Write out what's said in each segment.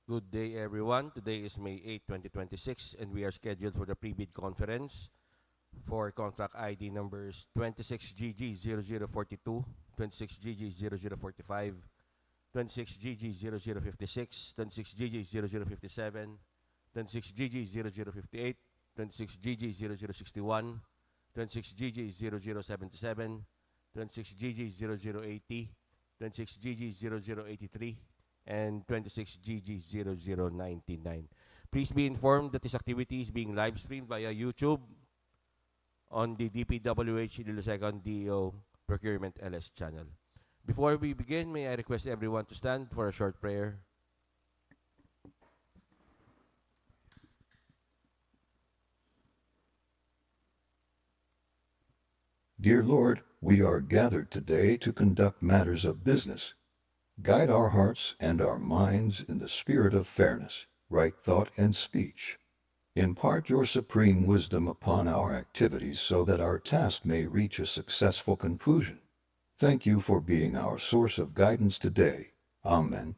Good day, everyone. Today is May 8, 2026, and we are scheduled for the pre-bid conference for contract ID numbers 26GG0042, 26GG0045, 26GG0056, 26GG0057, 26GG0058, 26GG0061, 26GG0077, 26GG0080, 26GG0083, and 26GG0099. Please be informed that this activity is being live streamed via YouTube on the DPWH Iloilo DO Procurement LS channel. Before we begin, may I request everyone to stand for a short prayer? Dear Lord, we are gathered today to conduct matters of business. Guide our hearts and our minds in the spirit of fairness, right thought, and speech. Impart your supreme wisdom upon our activities so that our task may reach a successful conclusion. Thank you for being our source of guidance today. Amen.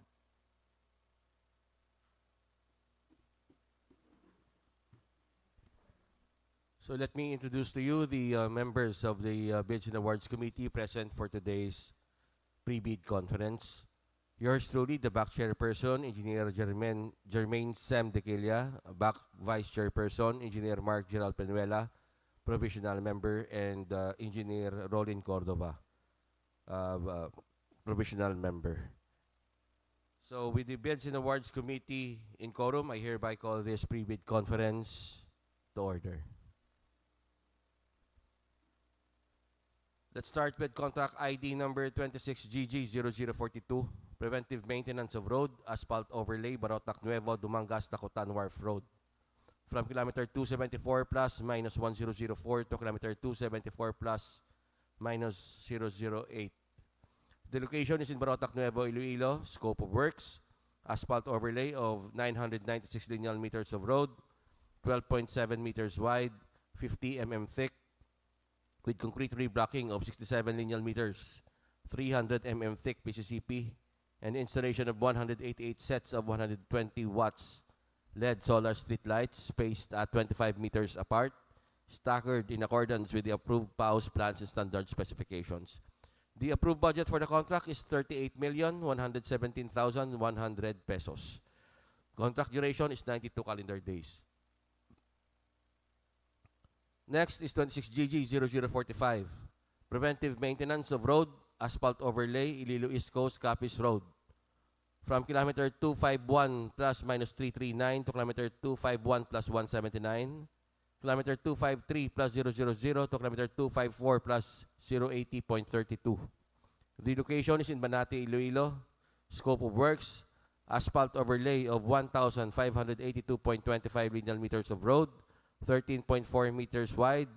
So let me introduce to you the members of the Bids and Awards Committee present for today's pre-bid conference. Yours truly, the back chairperson, Engineer Jermaine Sam Dequilla, back vice chairperson, Engineer Mark Gerald Penuela, provisional member, and Engineer Rolin Cordova, provisional member. So with the Bids and Awards Committee in quorum, I hereby call this pre-bid conference to order. Let's start with contract ID number 26GG0042, preventive maintenance of road, asphalt overlay, Barotac Nuevo, Dumangas, Tacotan Wharf Road. From kilometer 274 plus minus 1004 to kilometer 274 plus minus 008. The location is in Barotac Nuevo, Iloilo. Scope of works, asphalt overlay of 996 lineal meters of road, 12.7 meters wide, 50 mm thick, with concrete reblocking of 67 lineal meters, 300 mm thick PCCP, and installation of 188 sets of 120 watts LED solar street lights spaced at 25 meters apart, staggered in accordance with the approved PAUS plans and standard specifications. The approved budget for the contract is 38,117,100 pesos. Contract duration is 92 calendar days. Next is 26GG0045, preventive maintenance of road, asphalt overlay, Iloilo East Coast, Capiz Road. From kilometer 251 plus minus 339 to kilometer 251 plus 179, kilometer 253 plus 000 to kilometer 254 plus 080.32. The location is in Banati, Iloilo. Scope of works, asphalt overlay of 1,582.25 lineal meters of road, 13.4 meters wide,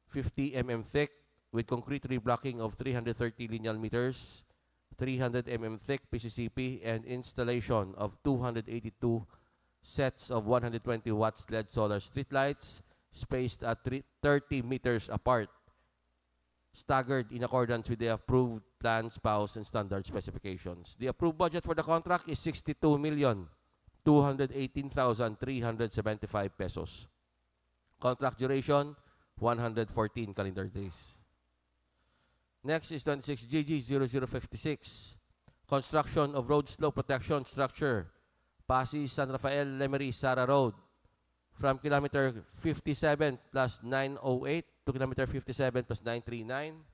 50 mm thick, with concrete reblocking of 330 lineal meters, 300 mm thick PCCP, and installation of 282 sets of 120 watts LED solar streetlights spaced at 30 meters apart, staggered in accordance with the approved plans, PAUS, and standard specifications. The approved budget for the contract is 62,218,375 pesos. Contract duration, 114 calendar days. Next is 26GG0056, construction of road slope protection structure, Pasig San Rafael Lemery Sara Road. From kilometer 57 plus 908 to kilometer 57 plus 939,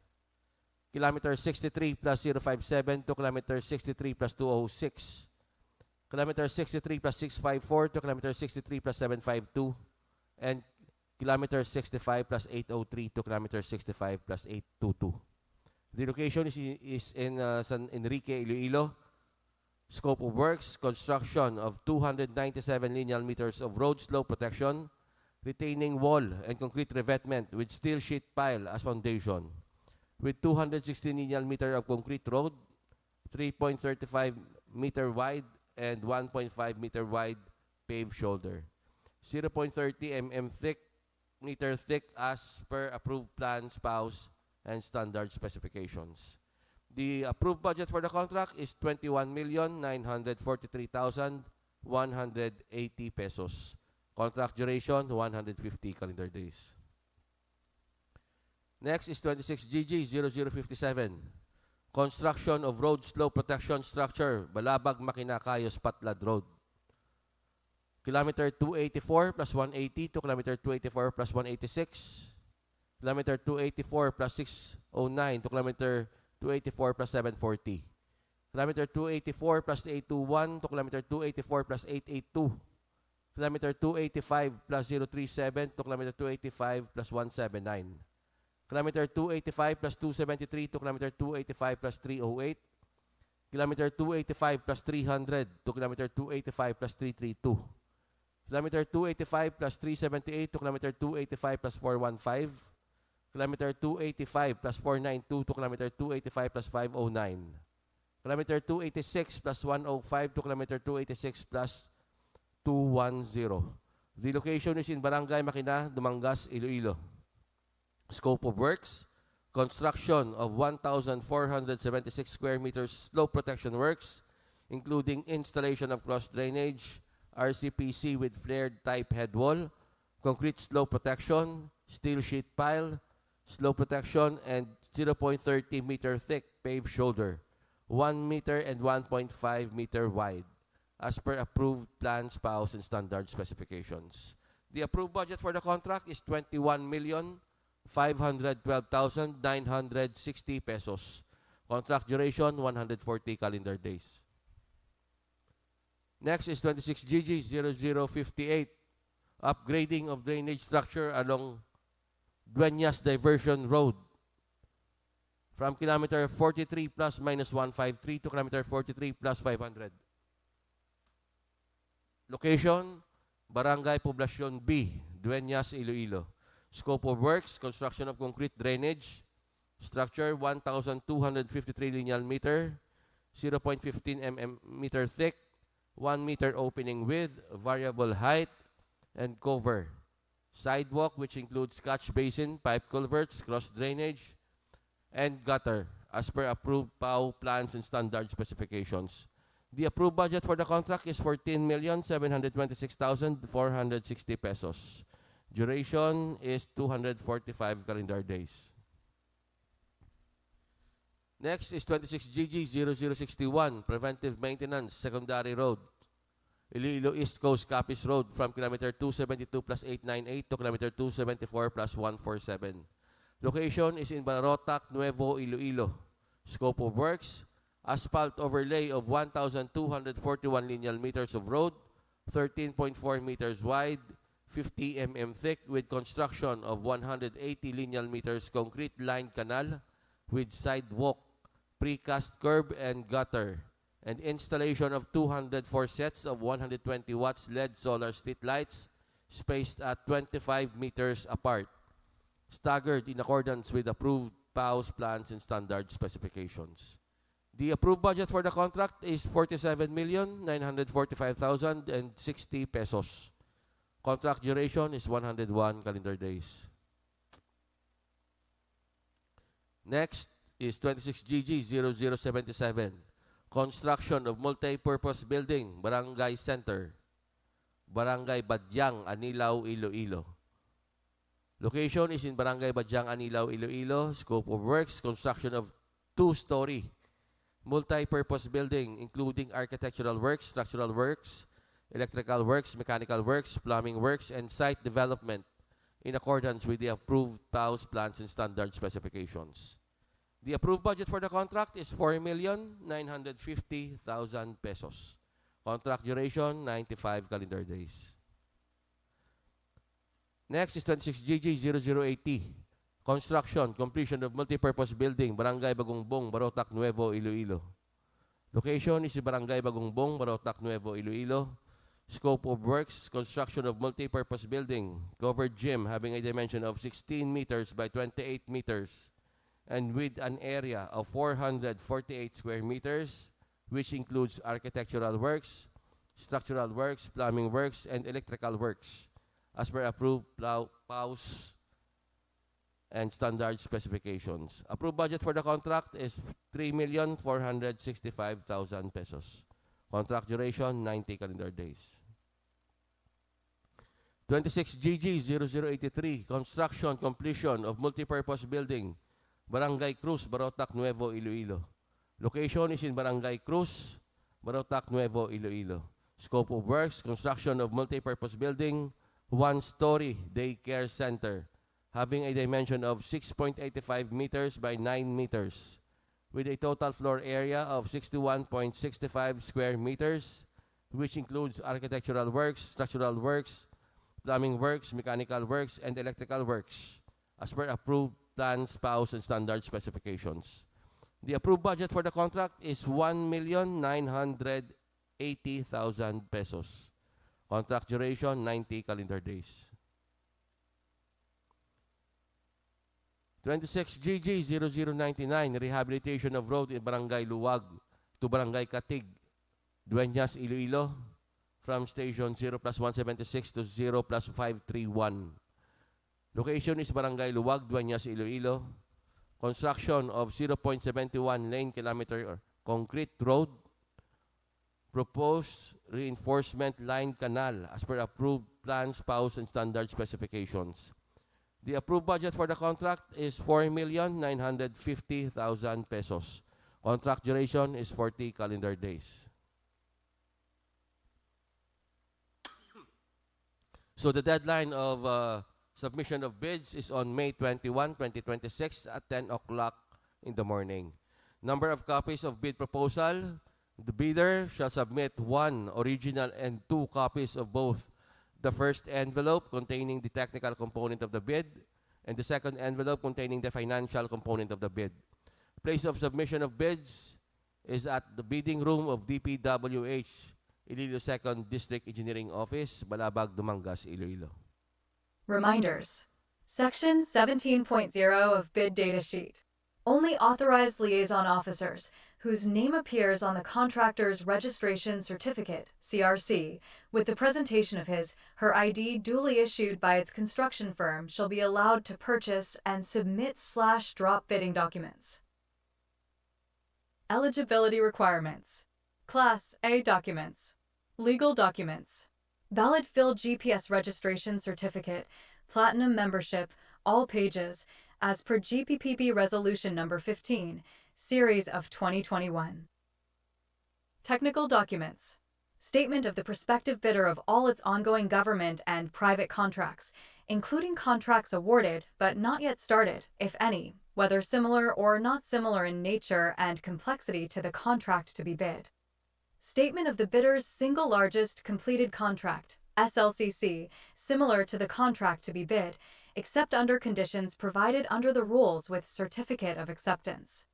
kilometer 63 plus 057 to kilometer 63 plus 206, kilometer 63 plus 654 to kilometer 63 plus 752, and kilometer 65 plus 803 to kilometer 65 plus 822. The location is in San Enrique, Iloilo. Scope of works, construction of 297 lineal meters of road slope protection, retaining wall and concrete revetment with steel sheet pile as foundation, with 216 lineal meter of concrete road, 3.35 meter wide and 1.5 meter wide paved shoulder, 0.30 mm meter thick as per approved plans, PAUS, and standard specifications. The approved budget for the contract is 21,943,000 180 pesos. Contract duration, 150 calendar days. Next is 26GG0057. Construction of road slope protection structure, Balabag, Makina, Cayos, Patlad Road. Kilometer 284 plus 180 to kilometer 284 plus 186. Kilometer 284 plus 609 to kilometer 284 plus 740. Kilometer 284 plus 821 to kilometer 284 plus 882. Kilometer 285 plus 037 to kilometer 285 plus 179. Kilometer 285 plus 273 to kilometer 285 plus 308. Kilometer 285 plus 300 to kilometer 285 plus 332. Kilometer 285 plus 378 to kilometer 285 plus 415. Kilometer 285 plus 492 to kilometer 285 plus 509. Kilometer 286 plus 105 to kilometer 286 plus 210. The location is in Barangay Makina, Dumangas, Iloilo. Scope of works, construction of 1,476 square meters slope protection works, including installation of cross drainage, RCPC with flared type head wall, concrete slope protection, steel sheet pile, slope protection, and 0.30 meter thick paved shoulder, 1 meter and 1.5 meter wide, as per approved plans, PAOs, and standard specifications. The approved budget for the contract is 21,512,960 pesos. Contract duration, 140 calendar days. Next is 26GG0058. Upgrading of drainage structure along Dueñas Diversion Road from kilometer 43 plus minus 153 to kilometer 43 plus 500. Location, Barangay Poblacion B, Dueñas, Iloilo. Scope of works, construction of concrete drainage. Structure, 1,253 lineal meter, 0.15 meter thick, 1 meter opening width, variable height, and cover. Sidewalk, which includes catch basin, pipe culverts, cross drainage, and gutter, as per approved PAO plans and standard specifications. The approved budget for the contract is 14,726,460 pesos. Duration is 245 calendar days. Next is 26GG0061, Preventive Maintenance, Secondary Road. Iloilo East Coast, Capiz Road, from kilometer 272 plus 898 to kilometer 274 plus 147. Location is in Barotac, Nuevo, Iloilo. Scope of works, asphalt overlay of 1,241 lineal meters of road, 13.4 meters wide, 50 mm thick, with construction of 180 lineal meters concrete lined canal with sidewalk, precast curb and gutter, and installation of 204 sets of 120 watts LED solar street lights spaced at 25 meters apart, staggered in accordance with approved PAOs plans and standard specifications. The approved budget for the contract is 47,945,060 pesos. Contract duration is 101 calendar days. Next is 26GG0077. Construction of multi-purpose building, Barangay Center, Barangay Badyang, Anilao, Iloilo. Location is in Barangay Badyang, Anilao, Iloilo. Scope of works, construction of 2-story multi-purpose building, including architectural works, structural works, electrical works, mechanical works, plumbing works, and site development in accordance with the approved PAOs plans and standard specifications. The approved budget for the contract is 4,950,000 pesos. Contract duration, 95 calendar days. Next is 26GG0080. Construction, completion of multipurpose building, Barangay Bagongbong, Barotac, Nuevo, Iloilo. Location is Barangay Bagongbong, Barotac, Nuevo, Iloilo. Scope of works, construction of multipurpose building, covered gym having a dimension of 16 meters by 28 meters and with an area of 448 square meters, which includes architectural works, structural works, plumbing works, and electrical works, as per approved PAOs and standard specifications. Approved budget for the contract is 3,465,000 pesos. Contract duration, 90 calendar days. 26GG0083, construction completion of multipurpose building, Barangay Cruz, Barotac, Nuevo, Iloilo. Location is in Barangay Cruz, Barotac, Nuevo, Iloilo. Scope of works, construction of multipurpose building, one-story daycare center, having a dimension of 6.85 meters by 9 meters, with a total floor area of 61.65 square meters, which includes architectural works, structural works, plumbing works, mechanical works, and electrical works, as per approved plans, PAUs, and standard specifications. The approved budget for the contract is 1,980,000 pesos. Contract duration, 90 calendar days. 26GG0099, rehabilitation of road in Barangay Luwag to Barangay Katig, Dueñas, Iloilo, from station 0+176 to 0+531. Location is Barangay Luwag, Dueñas, Iloilo. Construction of 0.71 lane kilometer concrete road. Proposed reinforcement line canal as per approved plans, PAUs, and standard specifications. The approved budget for the contract is 4,950,000 pesos. Contract duration is 40 calendar days. So the deadline of submission of bids is on May 21, 2026 at 10 o'clock in the morning. Number of copies of bid proposal. The bidder shall submit 1 original and 2 copies of both the first envelope containing the technical component of the bid and the second envelope containing the financial component of the bid. Place of submission of bids is at the bidding room of DPWH, Iloilo 2nd District Engineering Office, Balabag, Dumangas, Iloilo. Reminders. Section 17.0 of Bid Data Sheet. Only authorized liaison officers whose name appears on the contractor's registration certificate, CRC, with the presentation of his/her ID duly issued by its construction firm shall be allowed to purchase and submit/drop bidding documents. Eligibility requirements. Class A documents. Legal documents. Valid filled GPS registration certificate, platinum membership, all pages, as per GPPB Resolution Number 15, Series of 2021. Technical documents. Statement of the prospective bidder of all its ongoing government and private contracts, including contracts awarded but not yet started, if any, whether similar or not similar in nature and complexity to the contract to be bid. Statement of the bidder's single largest completed contract, SLCC, similar to the contract to be bid, except under conditions provided under the rules with certificate of acceptance.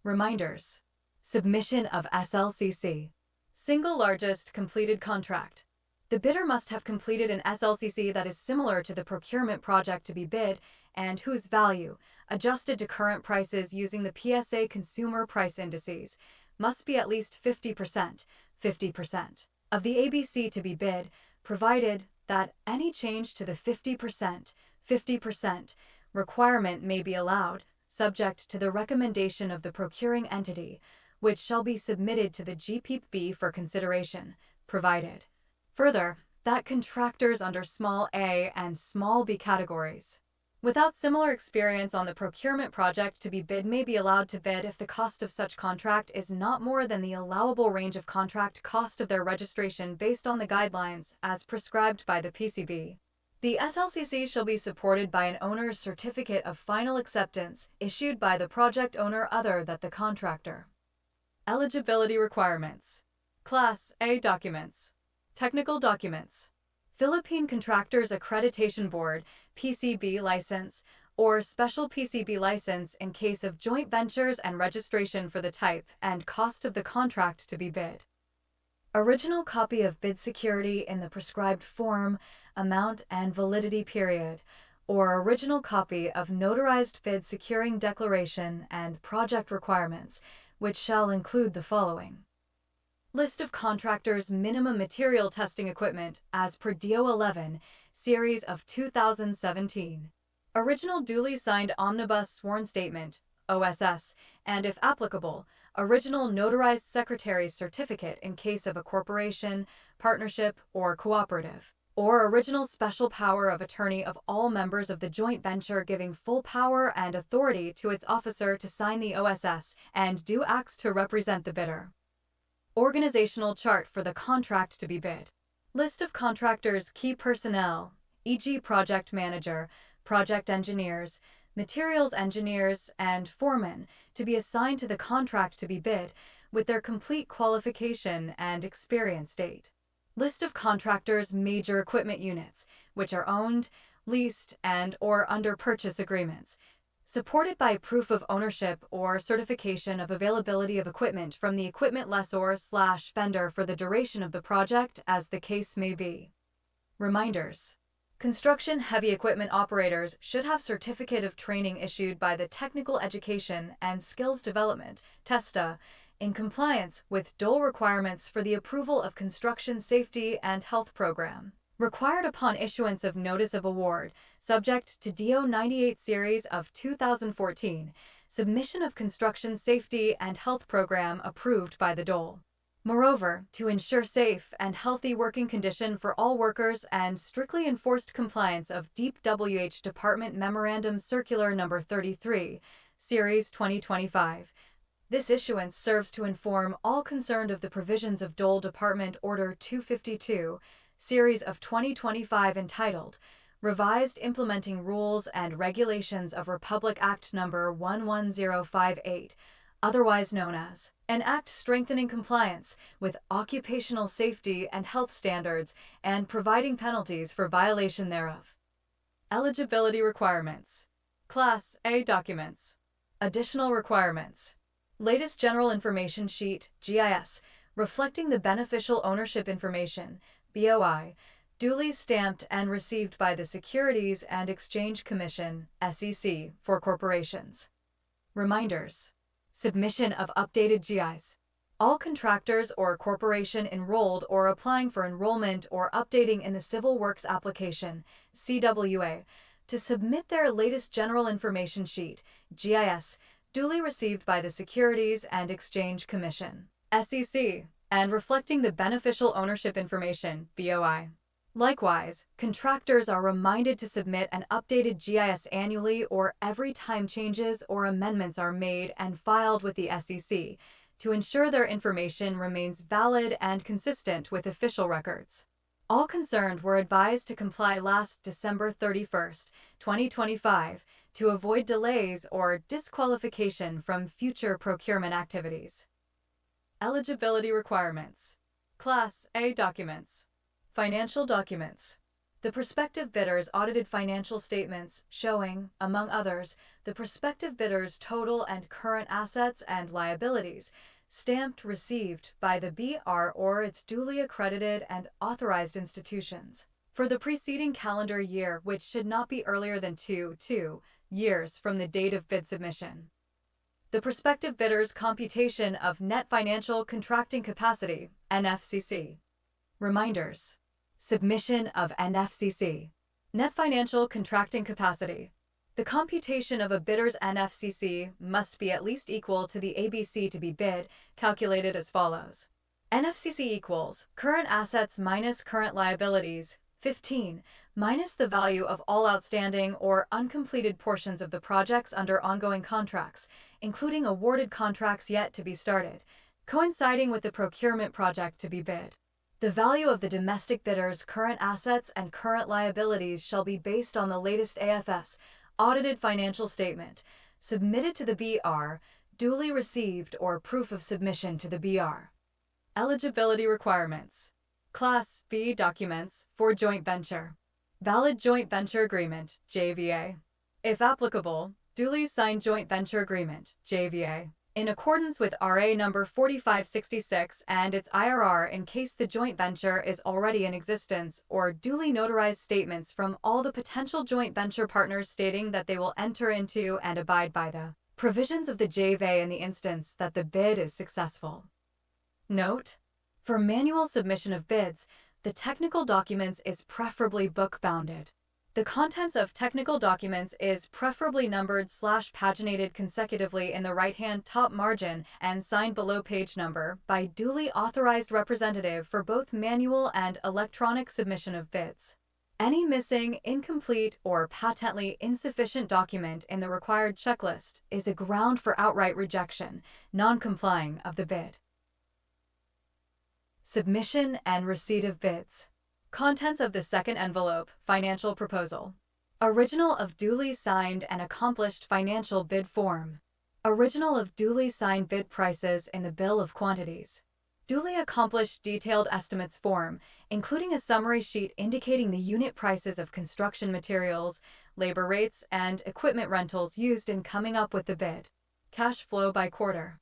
Reminders. Submission of SLCC. Single largest completed contract. The bidder must have completed an SLCC that is similar to the procurement project to be bid and whose value, adjusted to current prices using the PSA consumer price indices, must be at least 50% of the ABC to be bid, provided that any change to the 50% requirement may be allowed, subject to the recommendation of the procuring entity, which shall be submitted to the GPPB for consideration, provided. Further, that contractors under small a and small b categories, without similar experience on the procurement project to be bid may be allowed to bid if the cost of such contract is not more than the allowable range of contract cost of their registration based on the guidelines as prescribed by the PCB. The SLCC shall be supported by an owner's certificate of final acceptance issued by the project owner other than the contractor. Eligibility requirements. Class A documents. Technical documents. Philippine Contractors Accreditation Board, PCB license, or special PCB license in case of joint ventures and registration for the type and cost of the contract to be bid. Original copy of bid security in the prescribed form, amount, and validity period, or original copy of notarized bid securing declaration and project requirements, which shall include the following. List of contractors' minimum material testing equipment as per DO 11, Series of 2017. Original duly signed Omnibus Sworn Statement, OSS, and if applicable, original notarized secretary's certificate in case of a corporation, partnership, or cooperative, or original special power of attorney of all members of the joint venture giving full power and authority to its officer to sign the OSS and do acts to represent the bidder. Organizational chart for the contract to be bid. List of contractors' key personnel, e.g. project manager, project engineers, materials engineers, and foremen, to be assigned to the contract to be bid, with their complete qualification and experience date. List of contractors' major equipment units, which are owned, leased, and/or under purchase agreements, supported by proof of ownership or certification of availability of equipment from the equipment lessor/vendor for the duration of the project, as the case may be. Reminders. Construction heavy equipment operators should have certificate of training issued by the Technical Education and Skills Development, TESTA, in compliance with DOL requirements for the approval of Construction Safety and Health Program, required upon issuance of Notice of Award, subject to DO 98 Series of 2014, submission of Construction Safety and Health Program approved by the DOL. Moreover, to ensure safe and healthy working condition for all workers and strictly enforced compliance of Deep WH Department Memorandum Circular No. 33, Series 2025. This issuance serves to inform all concerned of the provisions of DOL Department Order 252, Series of 2025 entitled Revised Implementing Rules and Regulations of Republic Act No. 11058, otherwise known as an act strengthening compliance with occupational safety and health standards and providing penalties for violation thereof. Eligibility requirements. Class A documents. Additional requirements. Latest General Information Sheet, GIS, reflecting the beneficial ownership information, BOI, duly stamped and received by the Securities and Exchange Commission, SEC, for corporations. Reminders. Submission of updated GIs. All contractors or corporation enrolled or applying for enrollment or updating in the Civil Works Application, CWA, to submit their latest General Information Sheet, GIS, duly received by the Securities and Exchange Commission, SEC, and reflecting the beneficial ownership information, BOI. Likewise, contractors are reminded to submit an updated GIS annually or every time changes or amendments are made and filed with the SEC to ensure their information remains valid and consistent with official records. All concerned were advised to comply last December 31, 2025, to avoid delays or disqualification from future procurement activities. Eligibility requirements. Class A documents. Financial documents. The prospective bidder's audited financial statements showing, among others, the prospective bidder's total and current assets and liabilities, stamped received by the BR or its duly accredited and authorized institutions, for the preceding calendar year, which should not be earlier than 2 years from the date of bid submission. The prospective bidder's computation of net financial contracting capacity, NFCC. Reminders. Submission of NFCC. Net financial contracting capacity. The computation of a bidder's NFCC must be at least equal to the ABC to be bid, calculated as follows. NFCC equals current assets minus current liabilities, 15, minus the value of all outstanding or uncompleted portions of the projects under ongoing contracts, including awarded contracts yet to be started, coinciding with the procurement project to be bid. The value of the domestic bidder's current assets and current liabilities shall be based on the latest AFS, audited financial statement, submitted to the BR, duly received or proof of submission to the BR. Eligibility requirements. Class B documents for joint venture. Valid joint venture agreement, JVA. If applicable, duly signed joint venture agreement, JVA, in accordance with RA number 4566 and its IRR in case the joint venture is already in existence, or duly notarized statements from all the potential joint venture partners stating that they will enter into and abide by the provisions of the JVA in the instance that the bid is successful. Note: for manual submission of bids, the technical documents is preferably book-bounded. The contents of technical documents is preferably numbered/paginated consecutively in the right-hand top margin and signed below page number by duly authorized representative for both manual and electronic submission of bids. Any missing, incomplete, or patently insufficient document in the required checklist is a ground for outright rejection, non-complying of the bid. Submission and receipt of bids. Contents of the second envelope, financial proposal. Original of duly signed and accomplished financial bid form. Original of duly signed bid prices in the bill of quantities. Duly accomplished detailed estimates form, including a summary sheet indicating the unit prices of construction materials, labor rates, and equipment rentals used in coming up with the bid. Cash flow by quarter.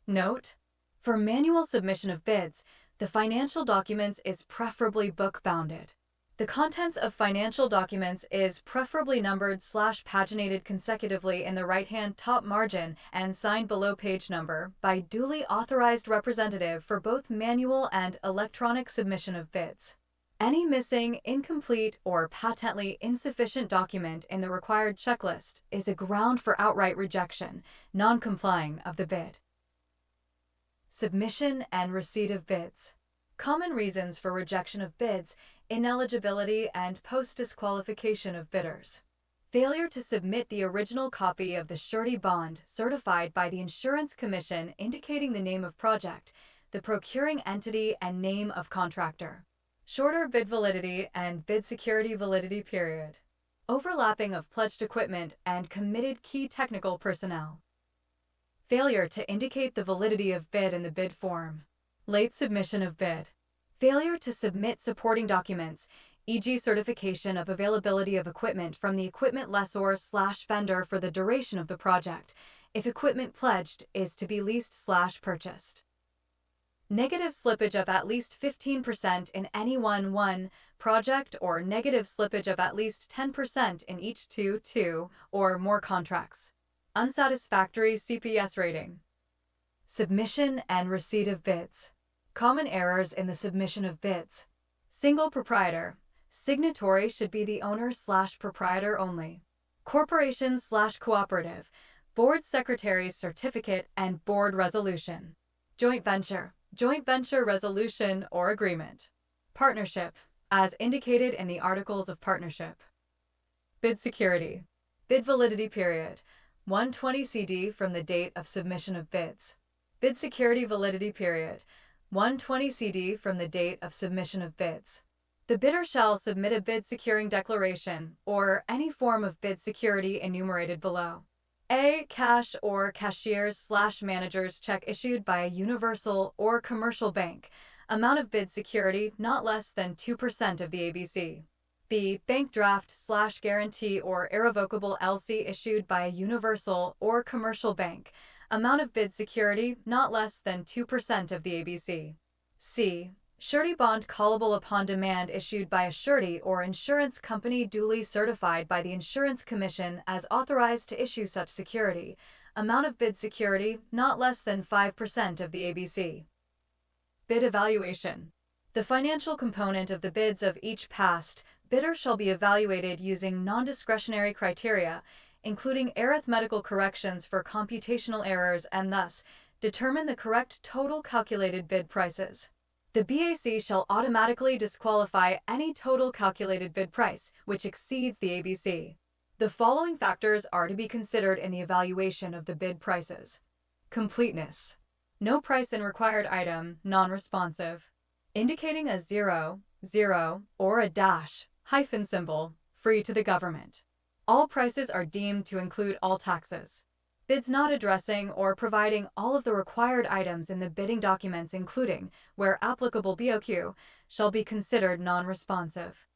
Note: for manual submission of bids, the financial documents is preferably book-bounded. The contents of financial documents is preferably numbered/paginated consecutively in the right-hand top margin and signed below page number by duly authorized representative for both manual and electronic submission of bids. Any missing, incomplete, or patently insufficient document in the required checklist is a ground for outright rejection, non-complying of the bid. Submission and receipt of bids. Common reasons for rejection of bids: ineligibility and post-disqualification of bidders. Failure to submit the original copy of the surety bond certified by the Insurance Commission indicating the name of project, the procuring entity, and name of contractor. Shorter bid validity and bid security validity period. Overlapping of pledged equipment and committed key technical personnel. Failure to indicate the validity of bid in the bid form. Late submission of bid. Failure to submit supporting documents, e.g. certification of availability of equipment from the equipment lessor/vendor for the duration of the project, if equipment pledged is to be leased/purchased. Negative slippage of at least 15% in any one project or negative slippage of at least 10% in each two or more contracts. Unsatisfactory CPS rating. Submission and receipt of bids. Common errors in the submission of bids. Single proprietor. Signatory should be the owner/proprietor only. Corporation/cooperative. Board secretary's certificate and board resolution. Joint venture. Joint venture resolution or agreement. Partnership, as indicated in the Articles of Partnership. Bid security. Bid validity period. 120 CD from the date of submission of bids. Bid security validity period. 120 CD from the date of submission of bids. The bidder shall submit a bid securing declaration or any form of bid security enumerated below. A. Cash or cashier's/manager's check issued by a universal or commercial bank. Amount of bid security not less than 2% of the ABC. B. Bank draft/guarantee or irrevocable LC issued by a universal or commercial bank. Amount of bid security not less than 2% of the ABC. C. Surety bond callable upon demand issued by a surety or insurance company duly certified by the Insurance Commission as authorized to issue such security. Amount of bid security not less than 5% of the ABC. Bid evaluation. The financial component of the bids of each past bidder shall be evaluated using non-discretionary criteria, including arithmetical corrections for computational errors, and thus determine the correct total calculated bid prices. The BAC shall automatically disqualify any total calculated bid price which exceeds the ABC. The following factors are to be considered in the evaluation of the bid prices. Completeness. No price in required item, non-responsive. Indicating a 0, 0, or a dash, hyphen symbol, free to the government. All prices are deemed to include all taxes. Bids not addressing or providing all of the required items in the bidding documents, including, where applicable, BOQ, shall be considered non-responsive.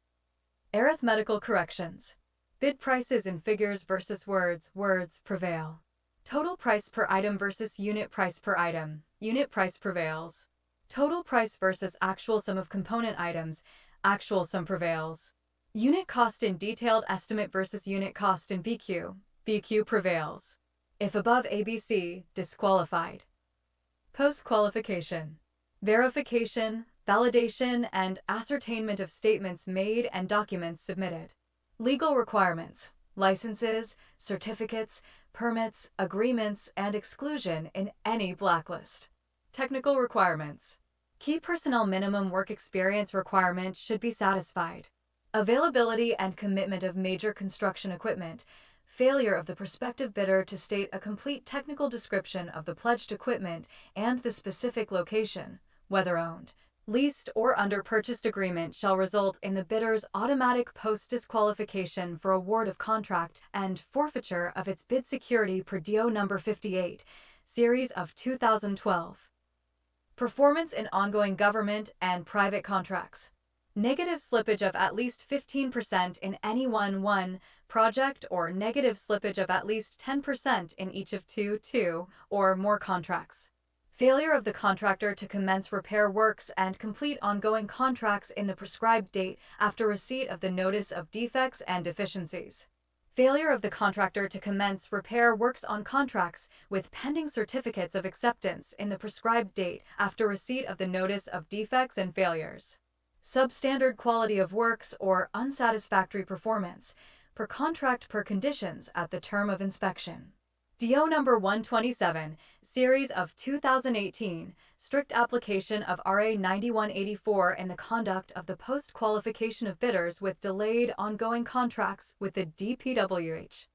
Arithmetical corrections. Bid prices in figures versus words prevail. Total price per item versus unit price per item, unit price prevails. Total price versus actual sum of component items, actual sum prevails. Unit cost in detailed estimate versus unit cost in BQ, BQ prevails. If above ABC, disqualified. Post-qualification. Verification, validation, and ascertainment of statements made and documents submitted. Legal requirements, licenses, certificates, permits, agreements, and exclusion in any blacklist. Technical requirements. Key personnel minimum work experience requirement should be satisfied. Availability and commitment of major construction equipment. Failure of the prospective bidder to state a complete technical description of the pledged equipment and the specific location, whether owned, leased, or under purchased agreement, shall result in the bidder's automatic post-disqualification for award of contract and forfeiture of its bid security per DO number 58, series of 2012. Performance in ongoing government and private contracts. Negative slippage of at least 15% in any one project, or negative slippage of at least 10% in each of two or more contracts. Failure of the contractor to commence repair works and complete ongoing contracts in the prescribed date after receipt of the notice of defects and deficiencies. Failure of the contractor to commence repair works on contracts with pending certificates of acceptance in the prescribed date after receipt of the notice of defects and failures. Substandard quality of works or unsatisfactory performance per contract per conditions at the term of inspection. DO number 127, series of 2018, strict application of RA 9184 in the conduct of the post-qualification of bidders with delayed ongoing contracts with the DPWH.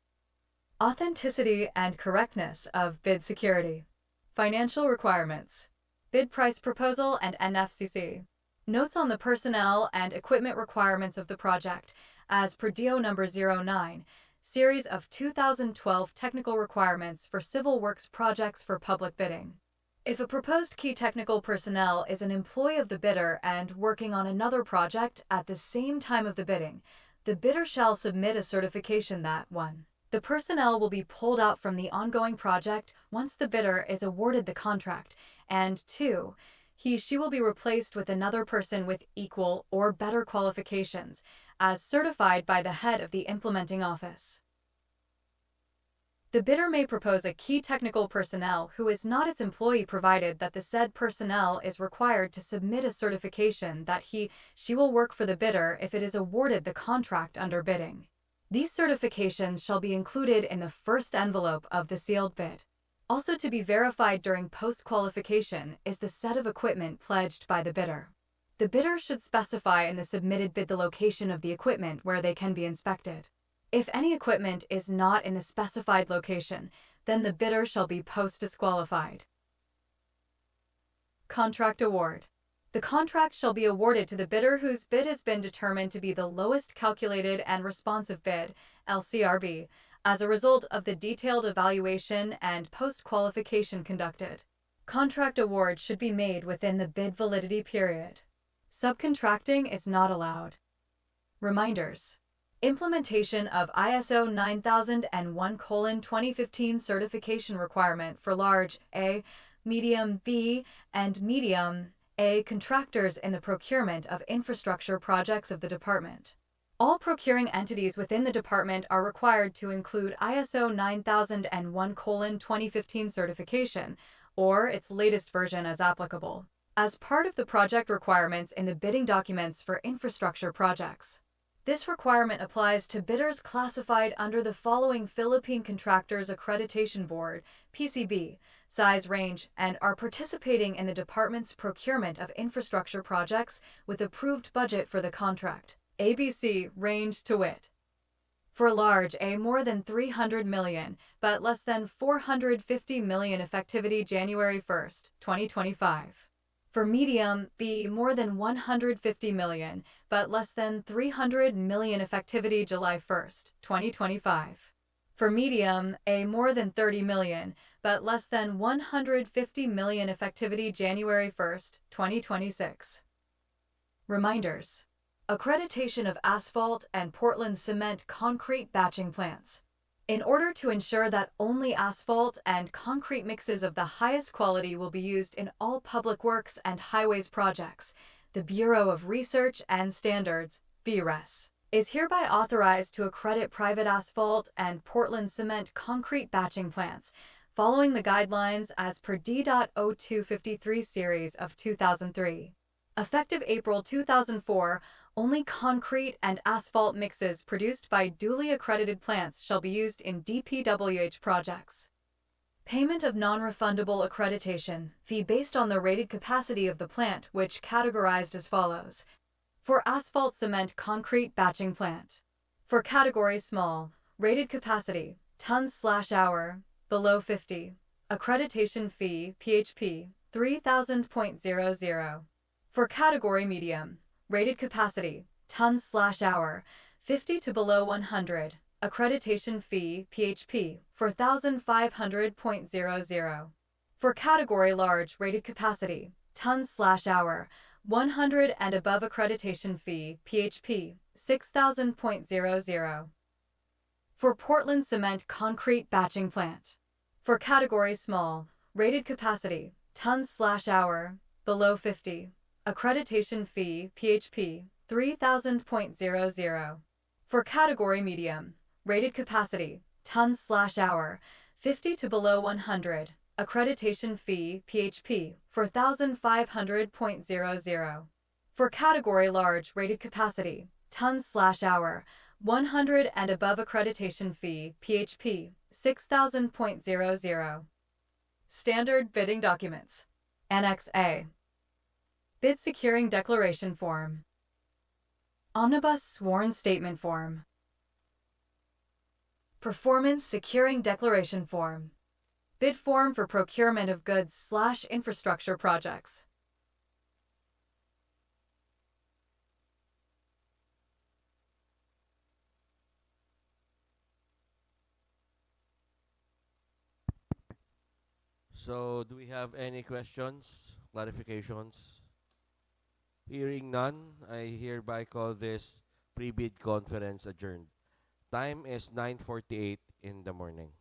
Authenticity and correctness of bid security. Financial requirements. Bid price proposal and NFCC. Notes on the personnel and equipment requirements of the project, as per DO number 09, series of 2012 technical requirements for civil works projects for public bidding. If a proposed key technical personnel is an employee of the bidder and working on another project at the same time of the bidding, the bidder shall submit a certification that 1. The personnel will be pulled out from the ongoing project once the bidder is awarded the contract, and 2. She will be replaced with another person with equal or better qualifications, as certified by the head of the implementing office. The bidder may propose a key technical personnel who is not its employee, provided that the said personnel is required to submit a certification that she will work for the bidder if it is awarded the contract under bidding. These certifications shall be included in the first envelope of the sealed bid. Also to be verified during post-qualification is the set of equipment pledged by the bidder. The bidder should specify in the submitted bid the location of the equipment where they can be inspected. If any equipment is not in the specified location, then the bidder shall be post-disqualified. Contract award. The contract shall be awarded to the bidder whose bid has been determined to be the lowest calculated and responsive bid, LCRB, as a result of the detailed evaluation and post-qualification conducted. Contract award should be made within the bid validity period. Subcontracting is not allowed. Reminders. Implementation of ISO 9001:2015 certification requirement for large A, medium B, and medium A contractors in the procurement of infrastructure projects of the Department. All procuring entities within the Department are required to include ISO 9001:2015 certification, or its latest version as applicable, as part of the project requirements in the bidding documents for infrastructure projects. This requirement applies to bidders classified under the following Philippine Contractors Accreditation Board, PCB, size range, and are participating in the Department's procurement of infrastructure projects with approved budget for the contract. ABC range to wit. For large A, more than 300 million, but less than 450 million effectivity January 1, 2025. For medium B, more than 150 million, but less than 300 million effectivity July 1, 2025. For medium A, more than 30 million, but less than 150 million effectivity January 1, 2026. Reminders. Accreditation of asphalt and Portland cement concrete batching plants. In order to ensure that only asphalt and concrete mixes of the highest quality will be used in all public works and highways projects, the Bureau of Research and Standards, BRES, is hereby authorized to accredit private asphalt and Portland cement concrete batching plants, following the guidelines as per D.0253 series of 2003. Effective April 2004, only concrete and asphalt mixes produced by duly accredited plants shall be used in DPWH projects. Payment of non-refundable accreditation fee based on the rated capacity of the plant, which categorized as follows. For asphalt cement concrete batching plant. For category small, rated capacity, tons/hour, below 50. Accreditation fee, PHP, 3000.00. For category medium, rated capacity, tons/hour, 50 to below 100. Accreditation fee, PHP, 4500.00. For category large rated capacity, tons/hour, 100 and above. Accreditation fee, PHP, 6000.00. For Portland cement concrete batching plant. For category small, rated capacity, tons/hour, below 50. Accreditation fee, PHP, 3000.00. For category medium, rated capacity, tons/hour, 50 to below 100. Accreditation fee, PHP, 4500.00. For category large rated capacity, tons/hour, 100 and above. Accreditation fee, PHP, 6000.00. Standard bidding documents. Annex A. Bid securing declaration form. Omnibus sworn statement form. Performance securing declaration form. Bid form for procurement of goods/infrastructure projects. So, do we have any questions, clarifications? Hearing none, I hereby call this pre-bid conference adjourned. Time is 9:48 in the morning.